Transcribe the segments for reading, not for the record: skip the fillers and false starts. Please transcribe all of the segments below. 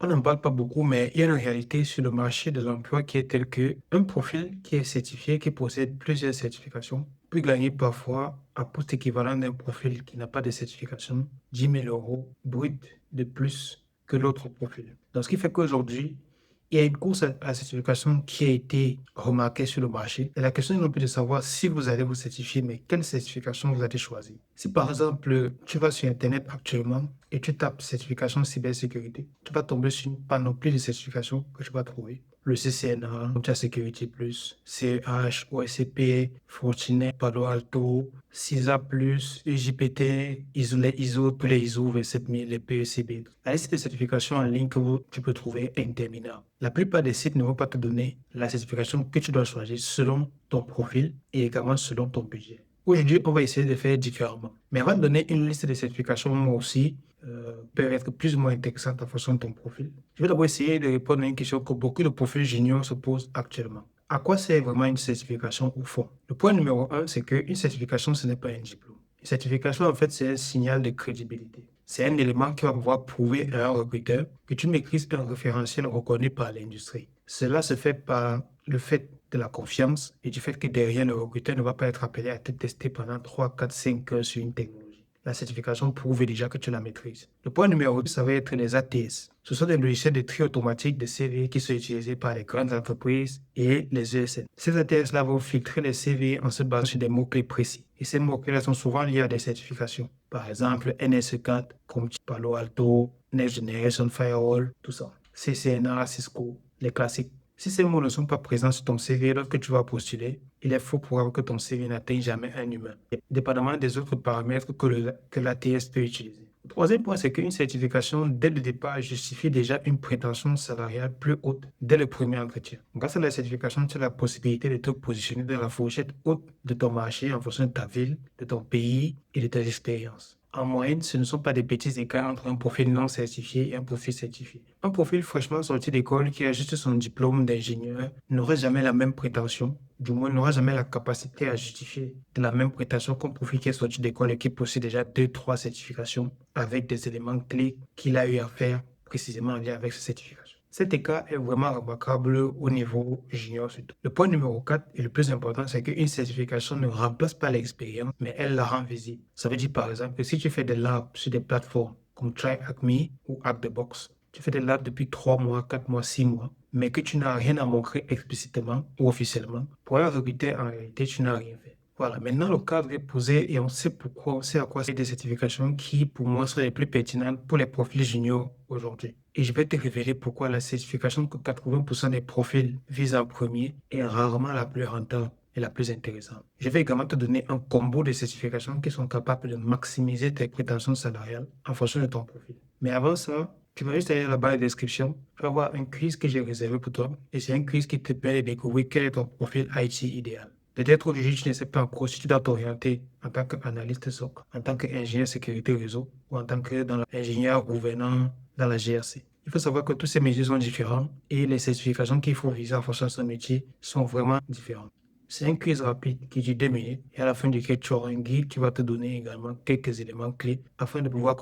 On n'en parle pas beaucoup, mais il y a une réalité sur le marché de l'emploi qui est telle que un profil qui est certifié, qui possède plusieurs certifications, peut gagner parfois un poste équivalent d'un profil qui n'a pas de certification, 10 000 € brut de plus que l'autre profil. Donc, ce qui fait qu'aujourd'hui, il y a une course à la certification qui a été remarquée sur le marché. Et la question est non plus de savoir si vous allez vous certifier, mais quelle certification vous allez choisir. Si par exemple, tu vas sur Internet actuellement et tu tapes certification cybersécurité, tu vas tomber sur une panoplie de certifications que tu vas trouver. Le CCNA, Computer Security Plus, CH, OSCP, Fortinet, Palo Alto, CISA Plus, UJPT, ISO, les ISO, tous les ISO 27000, les PECB. La liste de certifications en ligne que tu peux trouver est interminable. La plupart des sites ne vont pas te donner la certification que tu dois choisir selon ton profil et également selon ton budget. Aujourd'hui, on va essayer de faire différemment. Mais on va te donner une liste de certifications, moi aussi, peuvent être plus ou moins intéressantes en fonction de ton profil. Je vais d'abord essayer de répondre à une question que beaucoup de profils juniors se posent actuellement. À quoi sert vraiment une certification au fond? Le point numéro un, c'est qu'une certification, ce n'est pas un diplôme. Une certification, en fait, c'est un signal de crédibilité. C'est un élément qui va pouvoir prouver à un recruteur que tu maîtrises un référentiel reconnu par l'industrie. Cela se fait par le fait de la confiance et du fait que derrière, le recruteur ne va pas être appelé à te tester pendant 3, 4, 5 heures sur une technologie. La certification prouve déjà que tu la maîtrises. Le point numéro 2, ça va être les ATS. Ce sont des logiciels de tri automatique de CV qui sont utilisés par les grandes entreprises et les ESN. Ces ATS-là vont filtrer les CV en se basant sur des mots-clés précis. Et ces mots-clés sont souvent liés à des certifications. Par exemple, NS4, comme Palo Alto, Next Generation Firewall, tout ça. CCNA, Cisco, les classiques. Si ces mots ne sont pas présents sur ton CV lorsque tu vas postuler, il est faux probable que ton CV n'atteigne jamais un humain, dépendamment des autres paramètres que l'ATS peut utiliser. Le troisième point, c'est qu'une certification, dès le départ, justifie déjà une prétention salariale plus haute dès le premier entretien. Grâce à la certification, tu as la possibilité de te positionner dans la fourchette haute de ton marché en fonction de ta ville, de ton pays et de tes expériences. En moyenne, ce ne sont pas des petits écarts entre un profil non certifié et un profil certifié. Un profil fraîchement sorti d'école qui a juste son diplôme d'ingénieur n'aurait jamais la même prétention, du moins n'aura jamais la capacité à justifier de la même prétention qu'un profil qui est sorti d'école et qui possède déjà 2, 3 certifications avec des éléments clés qu'il a eu à faire précisément en lien avec ces certifications. Cet écart est vraiment remarquable au niveau junior surtout. Le point numéro 4 et le plus important, c'est qu'une certification ne remplace pas l'expérience, mais elle la rend visible. Ça veut dire par exemple que si tu fais des labs sur des plateformes comme TryHackMe ou HackTheBox, tu fais des labs depuis 3 mois, 4 mois, 6 mois, mais que tu n'as rien à montrer explicitement ou officiellement, pour un recruteur, en réalité, tu n'as rien fait. Voilà, maintenant le cadre est posé et on sait pourquoi, on sait à quoi c'est des certifications qui, pour moi, sont les plus pertinentes pour les profils juniors aujourd'hui. Et je vais te révéler pourquoi la certification que 80% des profils visent en premier est rarement la plus rentable et la plus intéressante. Je vais également te donner un combo de certifications qui sont capables de maximiser tes prétentions salariales en fonction de ton profil. Mais avant ça, tu vas juste aller à la barre de description, tu vas voir un quiz que j'ai réservé pour toi. Et c'est un quiz qui te permet de découvrir quel est ton profil IT idéal. Peut-être aujourd'hui, tu ne sais pas encore si tu dois t'orienter en tant qu'analyste SOC, en tant qu'ingénieur sécurité réseau ou en tant que dans l'ingénieur gouvernant dans la GRC. Il faut savoir que tous ces métiers sont différents et les certifications qu'il faut viser en fonction de ce métier sont vraiment différentes. C'est un quiz rapide qui dure 2 minutes et à la fin duquel tu auras un guide qui va te donner également quelques éléments clés afin de pouvoir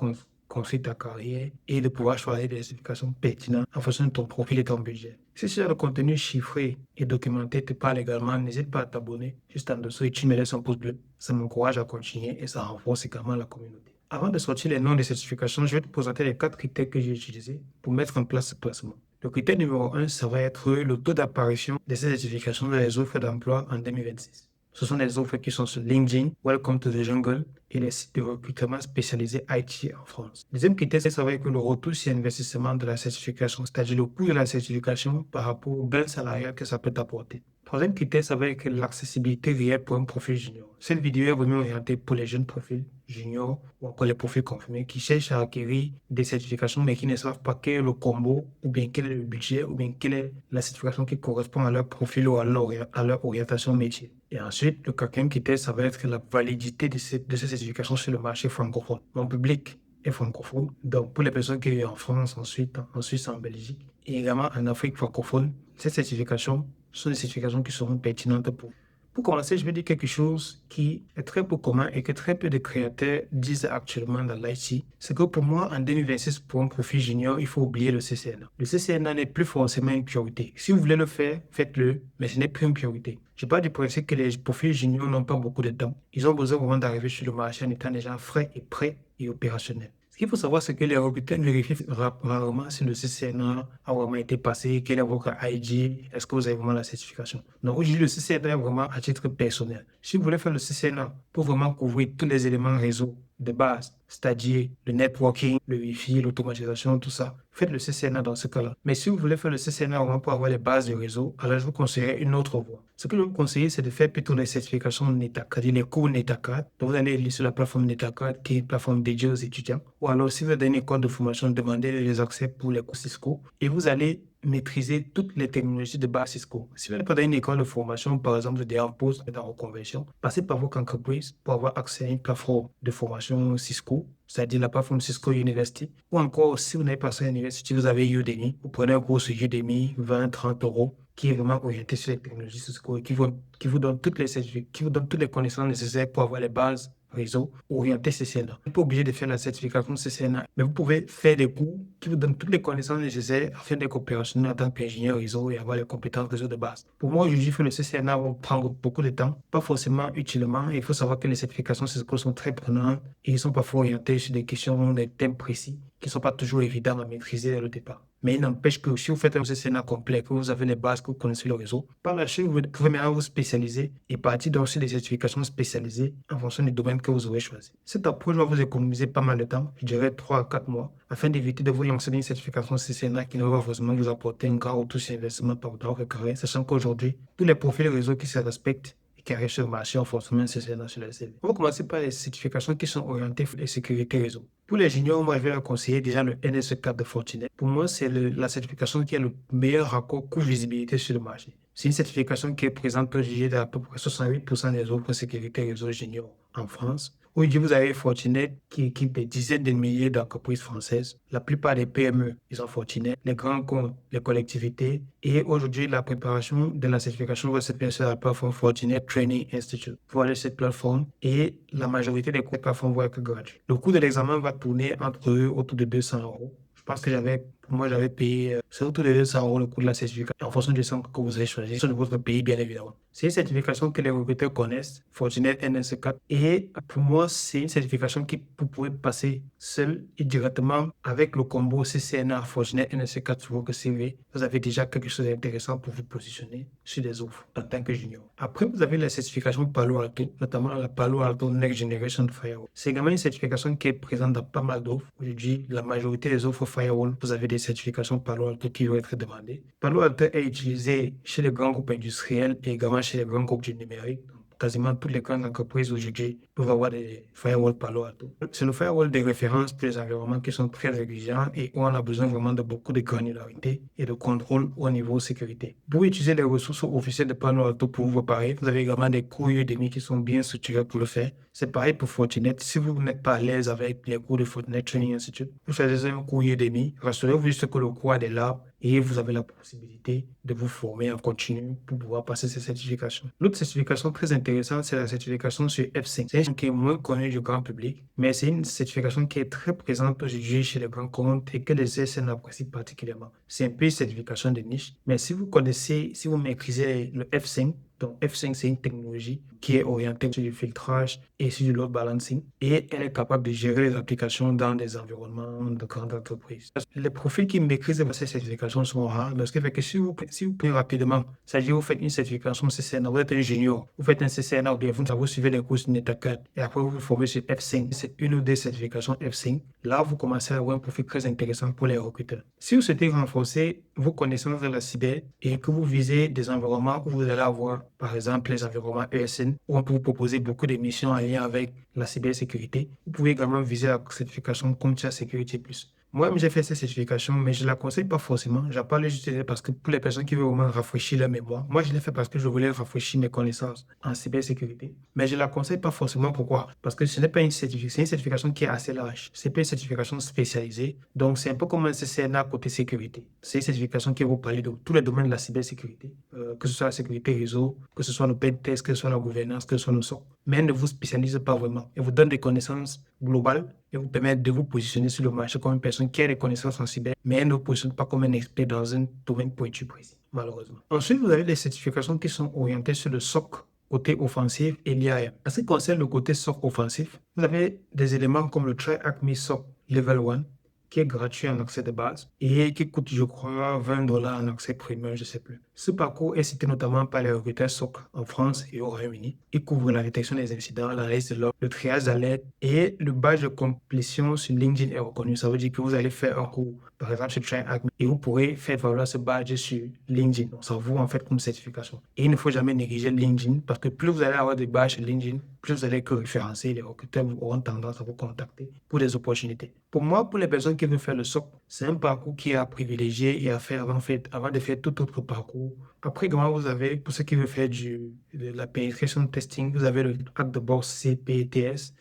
construire ta carrière et de pouvoir choisir des certifications pertinentes en fonction de ton profil et ton budget. Si ce contenu chiffré et documenté te parle également, n'hésite pas à t'abonner juste en dessous et tu me laisses un pouce bleu. Ça m'encourage à continuer et ça renforce également la communauté. Avant de sortir les noms des certifications, je vais te présenter les 4 critères que j'ai utilisés pour mettre en place ce classement. Le critère numéro 1, ça va être le taux d'apparition de ces certifications dans les offres d'emploi en 2026. Ce sont des offres qui sont sur LinkedIn, Welcome to the Jungle et les sites de recrutement spécialisés IT en France. Deuxième critère, ça va être le retour sur investissement de la certification, c'est-à-dire le coût de la certification par rapport au gain salarial que ça peut t'apporter. Troisième critère, ça va être l'accessibilité réelle pour un profil junior. Cette vidéo est vraiment orientée pour les jeunes profils juniors ou encore les profils confirmés qui cherchent à acquérir des certifications mais qui ne savent pas quel est le combo ou bien quel est le budget ou bien quelle est la certification qui correspond à leur profil ou à leur orientation métier. Et ensuite, le quatrième critère, ça va être la validité de ces certifications sur le marché francophone. Mon public est francophone, donc pour les personnes qui vivent en France, ensuite en Suisse, en Belgique et également en Afrique francophone, ces certifications sont des certifications qui seront pertinentes pour vous. Pour commencer, je vais dire quelque chose qui est très peu commun et que très peu de créateurs disent actuellement dans l'IT. C'est que pour moi, en 2026, pour un profil junior, il faut oublier le CCNA. Le CCNA n'est plus forcément une priorité. Si vous voulez le faire, faites-le, mais ce n'est plus une priorité. Je parle du principe que les profils juniors n'ont pas beaucoup de temps. Ils ont besoin vraiment d'arriver sur le marché en étant déjà frais et prêts et opérationnels. Ce qu'il faut savoir, c'est que les recruteurs vérifient rarement si le CCNA a vraiment été passé, quel est votre IG, est-ce que vous avez vraiment la certification. Donc, aujourd'hui, le CCNA est vraiment à titre personnel. Si vous voulez faire le CCNA pour vraiment couvrir tous les éléments réseau de base, c'est-à-dire le networking, le Wi-Fi, l'automatisation, tout ça, faites le CCNA dans ce cas-là. Mais si vous voulez faire le CCNA vraiment pour avoir les bases du réseau, alors je vous conseillerais une autre voie. Ce que je vous conseille, c'est de faire plutôt les certifications NETACAD, c'est-à-dire les cours NETACAD. Donc, vous allez aller sur la plateforme NETACAD, qui est une plateforme dédiée aux étudiants. Ou alors, si vous avez une école de formation, demandez les accès pour les cours Cisco. Et vous allez maîtriser toutes les technologies de base Cisco. Si vous n'êtes pas dans une école de formation, par exemple, de poste dans reconversion, passez par votre entreprise pour avoir accès à une plateforme de formation Cisco, c'est-à-dire la plateforme Cisco University. Ou encore, si vous n'avez pas ça à l'université, vous avez Udemy. Vous prenez un cours sur Udemy, 20, 30 euros, qui est vraiment orienté sur les technologies Cisco et qui vous donne toutes les certificats, qui vous donne toutes les connaissances nécessaires pour avoir les bases réseau orienté CCNA. Vous n'êtes pas obligé de faire la certification CCNA, mais vous pouvez faire des cours qui vous donnent toutes les connaissances nécessaires afin d'être opérationnel en tant qu'ingénieur réseau et avoir les compétences réseau de base. Pour moi, aujourd'hui, faire le CCNA va prendre beaucoup de temps, pas forcément utilement. Il faut savoir que les certifications Cisco sont très prenantes et ils sont parfois orientés sur des questions, des thèmes précis qui ne sont pas toujours évidents à maîtriser dès le départ. Mais il n'empêche que si vous faites un CCNA complet, que vous avez les bases, que vous connaissez le réseau, par la suite, vous pouvez maintenant vous spécialiser et partir dans aussi des certifications spécialisées en fonction du domaine que vous aurez choisi. Cette approche va vous économiser pas mal de temps, je dirais 3 à 4 mois, afin d'éviter de vous lancer dans une certification CCNA qui ne va forcément vous apporter un grand retour sur investissement par votre carrière, sachant qu'aujourd'hui, tous les profils réseau qui se respectent qui arrivent sur le marché ont forcément un CCNA sur le CV. On va commencer par les certifications qui sont orientées sur les sécurités réseau. Pour les juniors, moi, je vais leur conseiller déjà le NSE4 de Fortinet. Pour moi, c'est la certification qui a le meilleur raccord coût-visibilité sur le marché. C'est une certification qui est présente pour juger d'à peu près 68% des offres sécurité réseau junior en France. Aujourd'hui, vous avez Fortinet qui équipe des dizaines de milliers d'entreprises françaises. La plupart des PME, ils ont Fortinet, les grands comptes, les collectivités. Et aujourd'hui, la préparation de la certification va se faire sur la plateforme Fortinet Training Institute. Vous allez sur cette plateforme et la majorité des cours de plateforme vont être gratuits. Le coût de l'examen va tourner entre eux autour de 200 euros. Je pense que j'avais payé, c'est autour de 200 euros le coût de la certification, en fonction du centre que vous avez choisi, sur votre pays, bien évidemment. C'est une certification que les recruteurs connaissent, Fortinet NS4. Et pour moi, c'est une certification qui vous pouvez passer seul et directement avec le combo CCNA Fortinet NS4 sur votre CV. Vous avez déjà quelque chose d'intéressant pour vous positionner sur des offres en tant que junior. Après, vous avez la certification Palo Alto, notamment la Palo Alto Next Generation Firewall. C'est également une certification qui est présente dans pas mal d'offres. Aujourd'hui, la majorité des offres Firewall, vous avez des certifications Palo Alto qui vont être demandées. Palo Alto est utilisé chez les grands groupes industriels et également chez les grands groupes du numérique. Quasiment toutes les grandes entreprises aujourd'hui peuvent avoir des firewalls Palo Alto. C'est le firewall de référence pour les environnements qui sont très exigeants et où on a besoin vraiment de beaucoup de granularité et de contrôle au niveau sécurité. Pour utiliser les ressources officielles de Palo Alto pour vous préparer, vous avez également des cours Udemy qui sont bien structurés pour le faire. C'est pareil pour Fortinet. Si vous n'êtes pas à l'aise avec les cours de Fortinet Training Institute, vous choisissez un cours Udemy. Rassurez-vous juste que le cours a des labs et vous avez la possibilité de vous former en continu pour pouvoir passer ces certifications. L'autre certification très intéressante, c'est la certification sur F5. C'est une qui est moins connue du grand public, mais c'est une certification qui est très présente aujourd'hui chez les grands comptes et que les ESN apprécient particulièrement. C'est un peu une certification de niche, mais si vous connaissez, si vous maîtrisez le F5, donc F5, c'est une technologie qui est orientée sur du filtrage et sur du load balancing et elle est capable de gérer les applications dans des environnements de grandes entreprises. Les profils qui maîtrisent ces certifications sont rares, ce qui fait que si vous prenez rapidement, c'est-à-dire vous faites une certification CCNA, vous êtes un junior, vous faites un CCNA ou bien vous suivez les cours sur NetAcad et après vous vous formez sur F5, c'est une ou deux certifications F5. Là, vous commencez à avoir un profil très intéressant pour les recruteurs. Si vous souhaitez renforcer vos connaissances de la cyber et que vous visez des environnements où vous allez avoir par exemple les environnements ESN, où on peut vous proposer beaucoup de missions en lien avec la cybersécurité. Vous pouvez également viser la certification CompTIA Security Plus. Moi-même, j'ai fait cette certification, mais je ne la conseille pas forcément. J'en parle juste parce que pour les personnes qui veulent vraiment rafraîchir leur mémoire, moi, je l'ai fait parce que je voulais rafraîchir mes connaissances en cybersécurité. Mais je ne la conseille pas forcément. Pourquoi? Parce que ce n'est pas une certification, c'est une certification qui est assez large. Ce n'est pas une certification spécialisée. Donc, c'est un peu comme un CCNA côté sécurité. C'est une certification qui va vous parler de tous les domaines de la cybersécurité, que ce soit la sécurité réseau, que ce soit le pen test, que ce soit la gouvernance, que ce soit le SOC. Mais elle ne vous spécialise pas vraiment. Elle vous donne des connaissances globales et vous permet de vous positionner sur le marché comme une personne qui a des connaissances en cyber, mais elle ne vous positionne pas comme un expert dans un domaine pointu précis, malheureusement. Ensuite, vous avez des certifications qui sont orientées sur le SOC, côté offensif, et l'IAM. En ce qui concerne le côté SOC offensif, vous avez des éléments comme le TryAcme SOC Level 1, qui est gratuit en accès de base et qui coûte, je crois, $20 en accès premium, je ne sais plus. Ce parcours est cité notamment par les recruteurs SOC en France et au Royaume-Uni. Il couvre la détection des incidents, l'analyse de log, le triage d'alerte et le badge de complétion sur LinkedIn est reconnu. Ça veut dire que vous allez faire un cours, par exemple, sur TryAcme et vous pourrez faire valoir ce badge sur LinkedIn. Donc, ça vaut en fait comme certification. Et il ne faut jamais négliger LinkedIn parce que plus vous allez avoir des badges sur LinkedIn, plus vous allez être référencé, les recruteurs auront tendance à vous contacter pour des opportunités. Pour moi, pour les personnes qui veulent faire le SOC, c'est un parcours qui est à privilégier et à faire avant de faire tout autre parcours. Après, comment vous avez, pour ceux qui veulent faire de la penetration testing, vous avez le Hack the Box CPTS,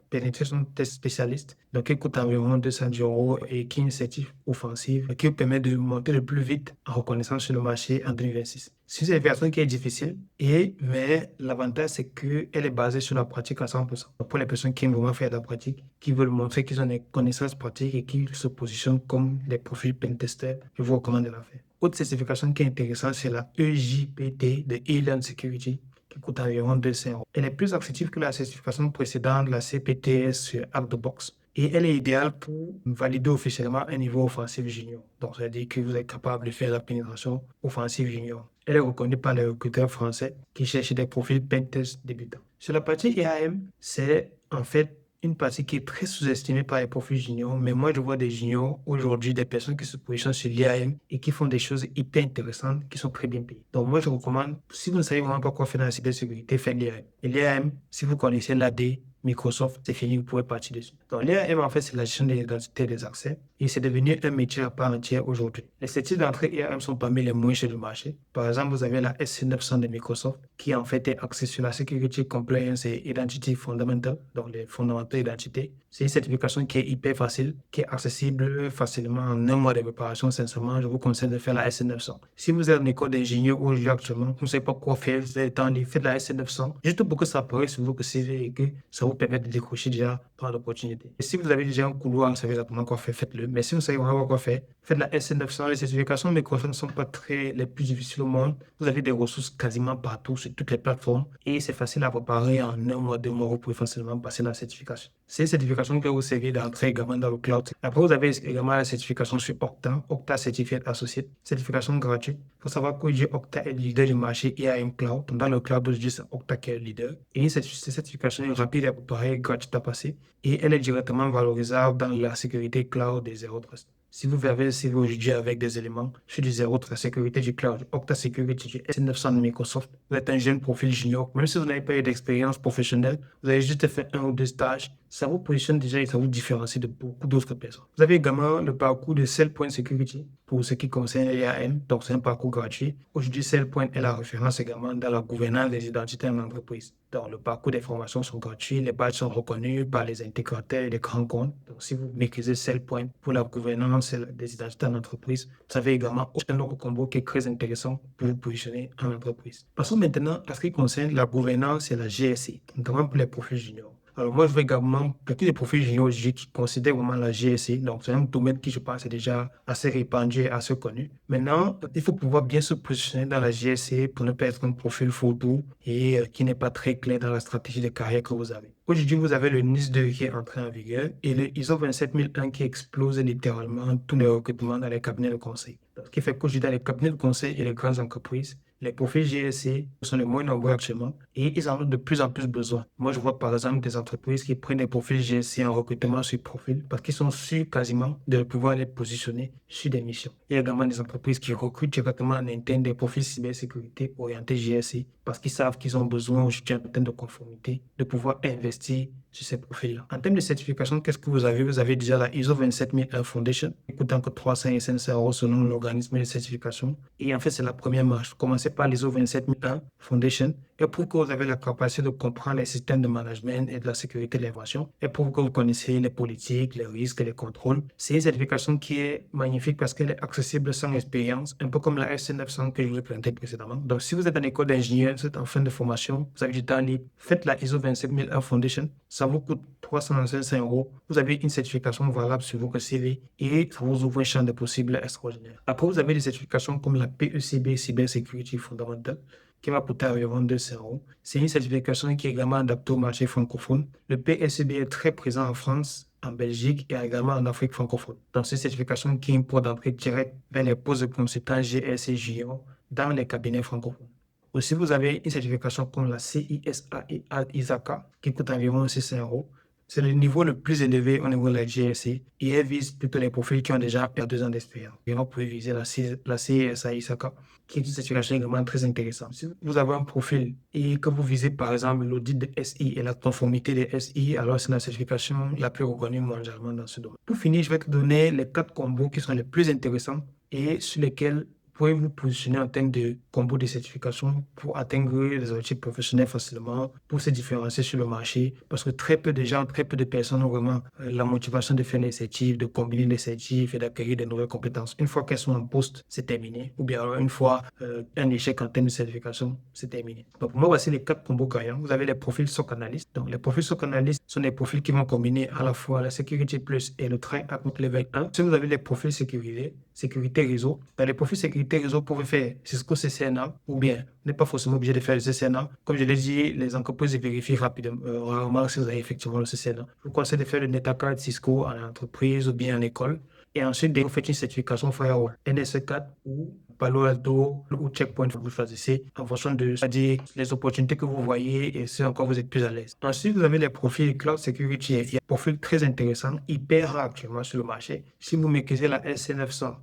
Penetration Test Specialist, donc qui coûte environ 210 € et qui est une certif offensive qui vous permet de monter le plus vite en reconnaissance sur le marché en 2026. C'est une certification qui est difficile, mais l'avantage c'est qu'elle est basée sur la pratique à 100%. Donc, pour les personnes qui aiment vraiment faire de la pratique, qui veulent montrer qu'ils ont des connaissances pratiques et qui se positionnent comme des profils pentesters, je vous recommande de la faire. Autre certification qui est intéressante, c'est la EJPT de Elan Security, qui coûte environ 200 €. Elle est plus accessible que la certification précédente, la CPTS sur Hack the Box. Et elle est idéale pour valider officiellement un niveau offensif junior. Donc, ça veut dire que vous êtes capable de faire la pénétration offensive junior. Elle est reconnue par les recruteurs français qui cherchent des profils pentest débutants. Sur la partie IAM, c'est en fait une partie qui est très sous-estimée par les profils juniors, mais moi je vois des juniors aujourd'hui, des personnes qui se positionnent sur l'IAM et qui font des choses hyper intéressantes, qui sont très bien payées. Donc moi je recommande, si vous ne savez vraiment pas quoi faire dans la cybersécurité, faites l'IAM. Et l'IAM, si vous connaissez l'AD, Microsoft, c'est fini, vous pouvez partir dessus. Donc l'IAM en fait c'est la gestion des identités et des accès et c'est devenu un métier à part entière aujourd'hui. Les certifs d'entrée IAM sont parmi les moins chers du marché. Par exemple, vous avez la SC900 de Microsoft qui en fait est axée sur la Security Compliance et Identity Fundamental, donc les fondamentaux d'identité. C'est une certification qui est hyper facile, qui est accessible facilement en un mois de préparation. Sincèrement, je vous conseille de faire la SC900. Si vous êtes en école d'ingénieur ou actuellement, vous ne savez pas quoi faire, vous avez le temps de faire la SC900, juste pour que ça apparaisse sur votre CV et que ça vous permette de décrocher déjà par l'opportunité. Et si vous avez déjà un couloir, vous savez exactement quoi faire, faites-le. Mais si vous savez vraiment quoi faire, faites la SC900. Les certifications Microsoft ne sont pas les plus difficiles au monde. Vous avez des ressources quasiment partout sur toutes les plateformes et c'est facile à préparer en un mois, 2 mois, vous pouvez facilement passer la certification. C'est une certification qui vous servir d'entrée également dans le cloud. Après, vous avez également la certification sur Okta, Okta Certified Associate, certification gratuite. Il faut savoir que Okta est le leader du marché IAM Cloud. Dans le cloud, je dis c'est Okta qui est le leader. Et cette certification est rapide à préparer, gratuite à passer et elle est directement valorisable dans la sécurité cloud des Zero Trust. Si vous avez un CV aujourd'hui avec des éléments sur du Zero Trust, sécurité du cloud, Okta Security, du S900 de Microsoft, vous êtes un jeune profil junior, même si vous n'avez pas eu d'expérience professionnelle, vous avez juste fait 1 ou 2 stages, ça vous positionne déjà et ça vous différencie de beaucoup d'autres personnes. Vous avez également le parcours de SailPoint Security pour ce qui concerne l'IAM, donc c'est un parcours gratuit. Aujourd'hui, SailPoint est la référence également dans la gouvernance des identités en entreprise. Donc, le parcours des formations sont gratuits, les badges sont reconnus par les intégrateurs et les grands comptes. Donc, si vous maîtrisez SailPoint pour la gouvernance des identités en entreprise, vous avez également un autre combo qui est très intéressant pour vous positionner en entreprise. Passons maintenant à ce qui concerne la gouvernance et la GSC, notamment pour les profils juniors. Alors moi, je vais également, pour tous les profils juniors qui considèrent vraiment la GSC, donc c'est un domaine qui, je pense, est déjà assez répandu et assez connu. Maintenant, il faut pouvoir bien se positionner dans la GSC pour ne pas être un profil photo et qui n'est pas très clair dans la stratégie de carrière que vous avez. Aujourd'hui, vous avez le NIS2 qui est entré en vigueur et le ISO 27001 qui explose littéralement tous les recrutements dans les cabinets de conseil. Ce qui fait qu'aujourd'hui, dans les cabinets de conseil et les grandes entreprises, les profils GSC sont les moins nombreux actuellement et ils en ont de plus en plus besoin. Moi, je vois par exemple des entreprises qui prennent des profils GSC en recrutement sur profil parce qu'ils sont sûrs quasiment de pouvoir les positionner sur des missions. Il y a également des entreprises qui recrutent directement en interne des profils cybersécurité orientés GSC parce qu'ils savent qu'ils ont besoin aujourd'hui en termes de conformité de pouvoir investir sur ces profils-là. En termes de certification, qu'est-ce que vous avez? Vous avez déjà la ISO 27001 Foundation, qui coûte entre 300 et 500 euros selon l'organisme de certification. Et en fait, c'est la première marche. Commencez par l'ISO 27001 Foundation. Et pour que vous avez la capacité de comprendre les systèmes de management et de la sécurité de l'information, et pour que vous connaissiez les politiques, les risques et les contrôles, c'est une certification qui est magnifique parce qu'elle est accessible sans expérience, un peu comme la SC900 que je vous ai présentée précédemment. Donc, si vous êtes en école d'ingénieur, vous êtes en fin de formation, vous avez du temps libre, faites la ISO 27001 Foundation. Ça vous coûte 365 euros. Vous avez une certification valable sur votre CV et ça vous ouvre un champ de possibles extraordinaire. Après, vous avez des certifications comme la PECB Cybersecurity Fundamental, qui va coûter environ 200 euros. C'est une certification qui est également adaptée au marché francophone. Le PSCB est très présent en France, en Belgique et également en Afrique francophone. Donc, c'est une certification qui est une porte d'entrée directe vers les postes de consultants GS et JO dans les cabinets francophones. Aussi, vous avez une certification comme la CISA et ISACA qui coûte environ 600 euros. C'est le niveau le plus élevé au niveau de la GSC et elle vise plutôt les profils qui ont déjà 2 ans d'expérience. Et vous pouvez viser la CISA ISACA, qui est une certification également très intéressante. Si vous avez un profil et que vous visez par exemple l'audit de SI et la conformité des SI, alors c'est la certification la plus reconnue mondialement dans ce domaine. Pour finir, je vais te donner les 4 combos qui sont les plus intéressants et sur lesquels pouvez vous positionner en termes de combo de certification pour atteindre les objectifs professionnels facilement, pour se différencier sur le marché, parce que très peu de gens, très peu de personnes ont vraiment la motivation de faire les certifs, de combiner les certifs et d'acquérir de nouvelles compétences. Une fois qu'elles sont en poste, c'est terminé. Ou bien alors une fois un échec en termes de certification, c'est terminé. Donc pour moi, voici les 4 combos gagnants. Vous avez les profils SOC analystes. Donc les profils SOC analystes sont des profils qui vont combiner à la fois la sécurité plus et le train à level 1. Si vous avez les profils sécurité réseau, dans les profils sécurité réseau, vous pouvez faire Cisco CCNA ou bien, n'est pas forcément obligé de faire le CCNA. Comme je l'ai dit, les entreprises vérifient rapidement, rarement si vous avez effectivement le CCNA. Je vous conseille de faire le NetAcard Cisco en entreprise ou bien en école. Et ensuite, vous faites une certification Firewall, NSE4 ou Palo Alto ou Checkpoint, vous choisissez en fonction de c'est-à-dire les opportunités que vous voyez et ce en quoi vous êtes plus à l'aise. Ensuite, vous avez les profils Cloud Security. Il y a un profil très intéressant, hyper rare actuellement sur le marché. Si vous maîtrisez la SC900,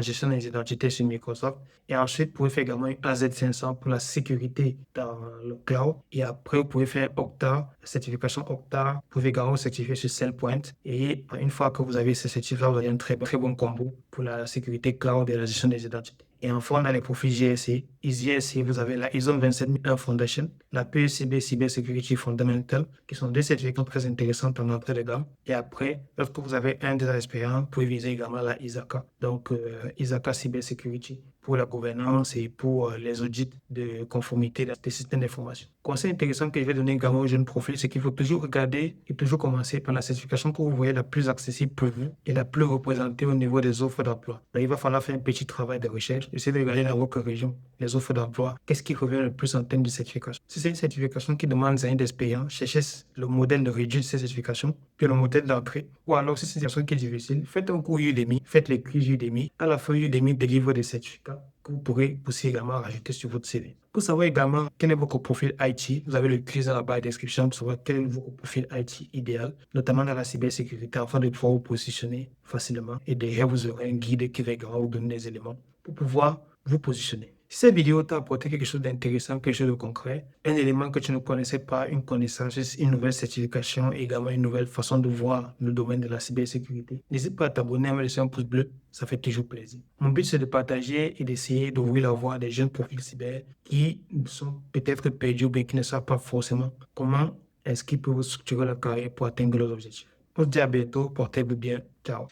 gestion des identités sur Microsoft. Et ensuite, vous pouvez faire également une AZ500 pour la sécurité dans le cloud. Et après, vous pouvez faire Okta, certification Okta. Vous pouvez également vous certifier sur SailPoint. Et une fois que vous avez ces certificats, vous avez un très bon combo pour la sécurité cloud et la gestion des identités. Et enfin, on a les profils GSC. GSC, vous avez la ISO 27001 Foundation, la PECB Cybersecurity Fundamental, qui sont 2 certificats très intéressantes en entrée de gamme. Et après, lorsque vous avez 1 des expériences, vous pouvez viser également la ISACA. Donc, ISACA Cybersecurity pour la gouvernance et pour les audits de conformité des systèmes d'information. Conseil intéressant que je vais donner également aux jeunes profils, c'est qu'il faut toujours regarder et toujours commencer par la certification que vous voyez la plus accessible pour vous et la plus représentée au niveau des offres d'emploi. Donc, il va falloir faire un petit travail de recherche, essayer de regarder dans votre région les offres d'emploi, qu'est-ce qui revient le plus en termes de certification. Si c'est une certification qui demande un d'expérience, cherchez le modèle de réduire ces certifications, puis le modèle d'entrée. Ou alors, si c'est une certification qui est difficile, faites un cours Udemy, faites les quiz Udemy. À la fin, Udemy délivre des certificats que vous pourrez aussi également rajouter sur votre CV. Pour savoir également quel est votre profil IT, vous avez le quiz dans la barre de description pour savoir quel est votre profil IT idéal, notamment dans la cybersécurité, afin de pouvoir vous positionner facilement. Et derrière, vous aurez un guide qui va également vous donner des éléments pour pouvoir vous positionner. Si cette vidéo t'a apporté quelque chose d'intéressant, quelque chose de concret, un élément que tu ne connaissais pas, une connaissance, une nouvelle certification, également une nouvelle façon de voir le domaine de la cybersécurité, n'hésite pas à t'abonner, à me laisser un pouce bleu, ça fait toujours plaisir. Mon but, c'est de partager et d'essayer d'ouvrir la voie à des jeunes profils cyber qui sont peut-être perdus ou bien qui ne savent pas forcément comment est-ce qu'ils peuvent structurer leur carrière pour atteindre leurs objectifs. On se dit à bientôt, portez-vous bien, ciao.